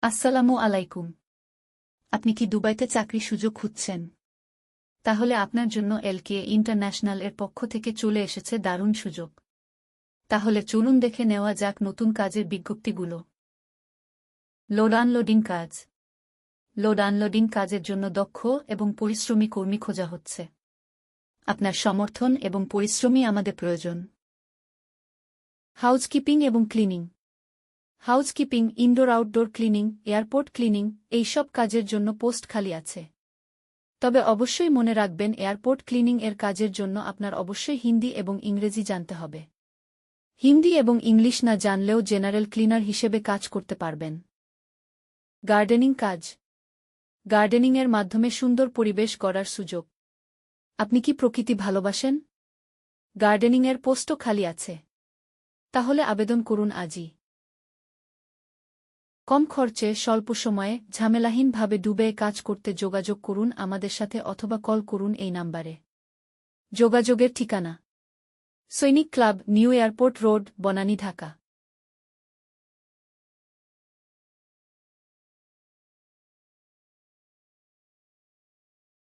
আসসালামু আলাইকুম। আপনি কি দুবাইতে চাকরি সুযোগ খুঁজছেন? তাহলে আপনার জন্য এলকে ইন্টারন্যাশনাল এর পক্ষ থেকে চলে এসেছে দারুণ সুযোগ। তাহলে চলুন দেখে নেওয়া যাক নতুন কাজের বিজ্ঞপ্তিগুলো। লোড আনলোডিং কাজ। লোড আনলোডিং কাজের জন্য দক্ষ এবং পরিশ্রমী কর্মী খোঁজা হচ্ছে। আপনার সমর্থন এবং পরিশ্রমী আমাদের প্রয়োজন। হাউসকিপিং এবং cleaning. Housekeeping, indoor outdoor cleaning, airport cleaning, এইসব কাজের জন্য পোস্ট খালি আছে। তবে অবশ্যই মনে রাখবেন, এয়ারপোর্ট ক্লিনিং এর কাজের জন্য আপনার অবশ্যই হিন্দি এবং ইংরেজি জানতে হবে। হিন্দি এবং ইংলিশ না জানলেও জেনারেল ক্লিনার হিসেবে কাজ করতে পারবেন। গার্ডেনিং কাজ। গার্ডেনিংয়ের মাধ্যমে সুন্দর পরিবেশ গড়ার সুযোগ। আপনি কি প্রকৃতি ভালোবাসেন? গার্ডেনিংয়ের পোস্টও খালি আছে। তাহলে আবেদন করুন আজই। কম খরচে, স্বল্প সময়ে, ঝামেলাহীনভাবে দুবাইয়ে কাজ করতে যোগাযোগ করুন আমাদের সাথে অথবা কল করুন এই নাম্বারে। যোগাযোগের ঠিকানা: সৈনিক club, new airport road, Banani, Dhaka.